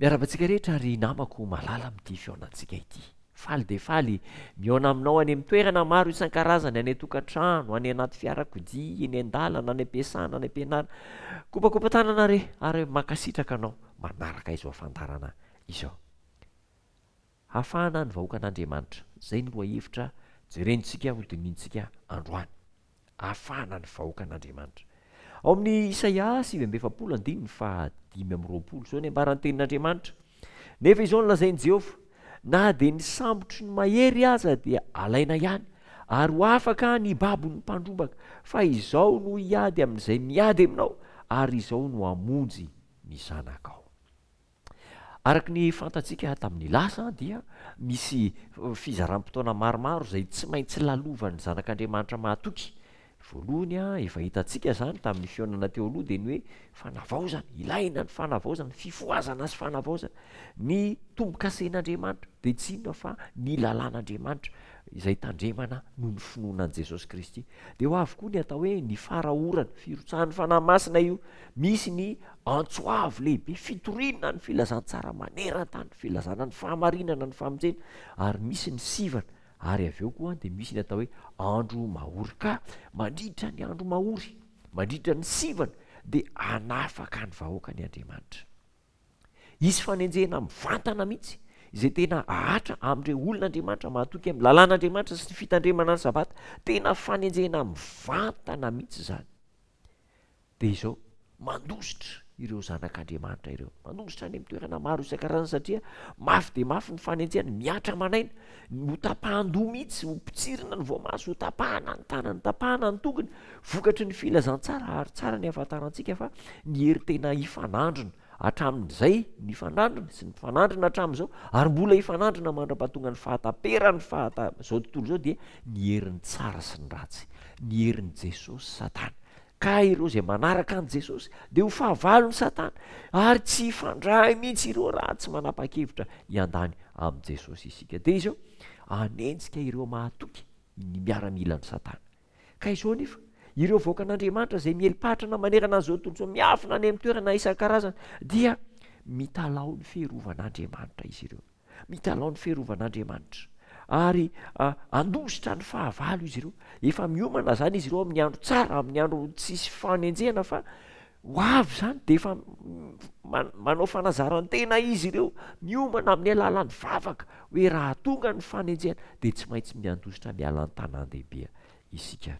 Miarabantsika rehetra ary namako malala amin'ity fihaonantsika ity. Faly de faly mihaona aminao any amin'ny toerana maro isan-karazany, any an-tokantrano, any anaty fiarakodia, eny an-dalana, any am-piasana, any am-pianarana. Kopakopa-tanana re ary mankasitraka anao manaraka izo afantarana izao. Hafahana ny vahoakan'Andriamanitra. Zay no lohahevitra jerentsika ho dininsika androany. Hafahana ny vahoakan'Andriamanitra. Ao amin'ny Isaia 7:5-5 zao ny ambaran'ny tenin'Andriamanitra. Nefa izao no lazain'i Jehovah, na dia ny sambotry ny mahery aza dia alaina ihany, ary ho afaka ny babon'ny mpandrombaka, fa izao no hiady amin'izay miady aminao, ary izao no hamonjy ny zanakao. Araka ny fantatsika tamin'ny lasa dia misy fizaram-potoana maromaro zay tsy maintsy lalovan'ny zanak'Andriamanitra mahatoky. Voalohany efa hitantsika zany tamin'ny fihaonana teo aloha dia ny hoe fanavaozana, ilaina ny fanavaozana, fifoazana sy fanavaozana. Ny tombo-kasen'Andriamanitra dia tsy inona fa ny lalàn'Andriamanitra izay tandremana noho ny finoanan'i Jesosy Kristy. Dia ho avy koa ny atao hoe ny farahorana, firotsahan'ny fanahy masina io. Misy ny antsoavo lehibe, fitorinana ny filazantsara maneran-tany, filazana ny fahamarinana, ny famonjena, ary misy ny sivana. Ary avy eo koa dia misy ny atao hoe andro mahory. Ka mandritra ny andro mahory, mandritra ny sivana dia hanafaka ny vahoakany Andriamanitra. Isy fanenjehana mivantana mihitsy izay tena ahatra amin'ireo olon'Andriamanitra mahatoky amin'ny lalàn'Andriamanitra sy ny fitandremana ny sabata. Tena fanenjehana mivantana mihitsy zany. Dia izao mandositra ireo zanak'Andriamanitra ireo, mandositra any amin'ny toerana maro isan-karazany satria mafy dia mafy ny fanenjehana, miatra manaina, ho tapahan-doha mihitsy, ho pitsirina ny voamaso, ho tapahana ny tanany, tapahana ny tongony, vokatry ny filazantsara. Ary tsara ny ahafantarantsika fa ny hery tena hifanandrina hatramin'izay ny fanandrina sy ny fanandrina hatramin'izao, ary mbola hifanandrina mandra-pahatonga ny fahataperany zao tontolo zao dia ny herin'ny tsara sy ny ratsy, ny herin'ny Jesosy Satana. Ka ireo zay manaraka an' Jesosy dia ho fahavalo ny Satana, ary tsy hifandray mihitsy ireo raha tsy manapa-kevitra hiandany amin'i Jesosy isika. Dia izao anenjika ireo mahatoky ny miaramila ny Satana. Ka izao nefa ireo vahoakan'Andriamanitra zay mielipatrana manerana an'izao tontolo zao, miafina any amin'ny toerana isan-karazany, dia mitalao ny fiarovan'Andriamanitra izy ireo, mitalao ny fiarovan'Andriamanitra. Ary andositra ny fahavalo izy ireo. Efa miomana zany izy ireo amin'ny andro tsara, amin'ny andro tsisy fanenjehana, fa ho avy zany dia efa manao fanazarantena izy ireo, miomana amin'ny alalan'ny vavaka hoe raha tonga ny fanenjehana dia tsy maintsy miandositra miala ny tanan-dehibe isika.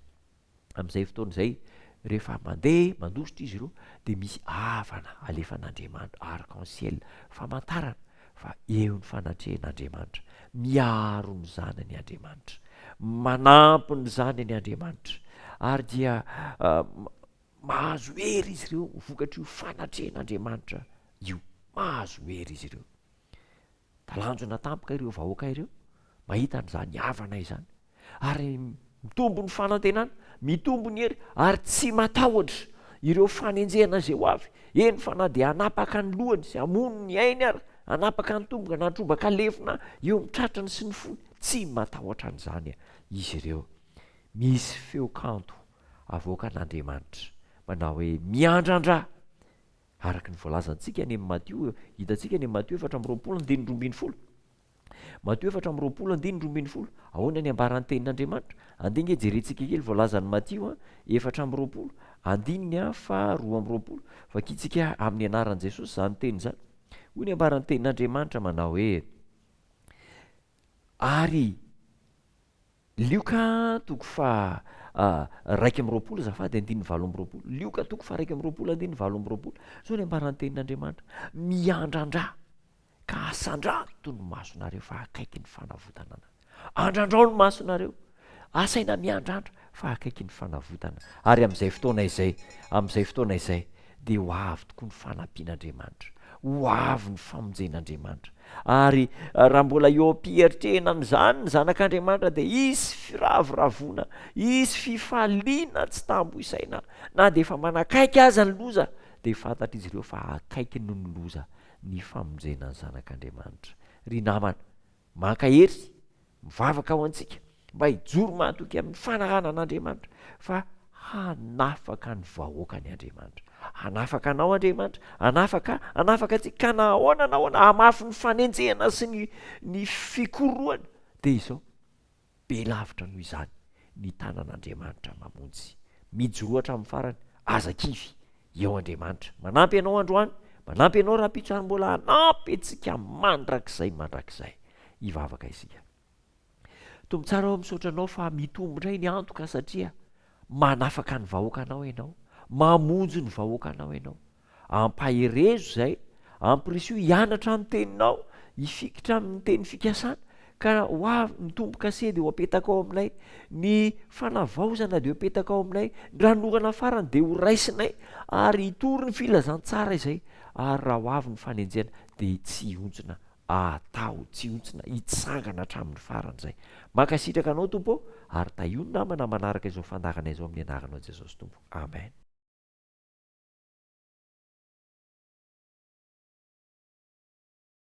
Amin'izay fotoana izay rehefa mandeha mandositra izy ireo dia misy havana alefan'Andriamanitra, arc-en-ciel, famantarana fa eo ny fanatrehan'Andriamanitra, miaro ny zanany Andriamanitra, manampy ny zanany Andriamanitra, ary dia mahazo hery izy ireo vokatry io fanatrehan'Andriamanitra io, mahazo hery izy ireo. Talanjona tampoka ireo vahoaka ireo mahita n'izany havana izany, ary mitombo ny fanantenana, mitombo ny hery, ary tsy matahotra ireo fanenjehana zay ho avy. Eny fa na dia hanapaka ny lohany sy hamono ny ainy ary, hanapaka ny tomboka na trobaka lefina eo amin'ny tratrany sy ny fony, tsy matahotra an'izany izy ireo. Misy feo kanto avoakan'Andriamanitra manao hoe miandrandra, araka ny voalazantsika any amin'ny Matteo, hitantsika any amin'ny Matteo 4:20-20. Matteo 4:20-20. Ahoana ny ambaran'ny tenin'Andriamanitra? Andinga jerentsika kely voalazan'ny Matteo 4:20, andininy 2:20, vakitsika amin'ny anaran'i Jesosy zany teny zany. Hoy ny ambaran'ny tenin'Andriamanitra manao hoe ary lioka toko fa 2:20 zafady, 2:20. Lioka toko fa 2:20, 2:20. Zao ny ambaran'ny tenin'Andriamanitra, miandrandra ka asandrato ny masonareo fa akaiky ny fanavotana. Andrandrao ny masonareo, asaina miandrandra fa akaiky ny fanavotana. Ary amin'izay fotoana izay dia ho avy tokoa ny fanampian'Andriamanitra, ho avy ny famonjen'Andriamanitra. Ary raha mbola eo am-pieritrehana n'izany ny zanak'Andriamanitra dia isy firavoravoana, isy fifaliana tsy tambo isaina, na dia efa manakaiky aza ny loza dia fantatra izy ireo fa akaiky noho ny loza ny famonjenan'ny zanak'Andriamanitra. Ry namana, mankahery mivavaka ho antsika mba hijoro mahatoky amin'ny fanarahanan'Andriamanitra, fa hanafaka ny vahoakany Andriamanitra, hanafaka anao Andriamanitra, hanafaka antsika ka nahoana hamafy ny fanenjehana sy ny fikorohana dia izao be lavitra noho izany ny tanan'Andriamanitra mamonjy mijoroatra amin'ny farany azakivy eo Andriamanitra manampy ianao androany, manampy ianao raha-pitso ary mbola hanampy antsika mandrakizay hivavaka isika. Tombo tsara ao misaotra anao fa mitombo indray ny antoka satria manafaka ny vahoaka anao ianao, mamonjy ny vahoaka anao ianao, ampaherezo zay, ampirisio hianatra amin'ny teninao, hifikitra amin'ny teny fikasana ka hoavy mitomboka se dia ho apetaka ao aminay, ny fanavaozana dia ho apetaka ao aminay, ny ranonana farany dia ho raisinay ary hitory ny filazantsara izay ary raha hoavy ny fanenjena dia tsy ontsona atao, tsy ontsona hitsangana hatramin'ny farany zay. Mankasitraka anao tompo ary tahio ny namana manaraka izao fandakana izao amin'ny anaranao Jesosy tompo. Amen.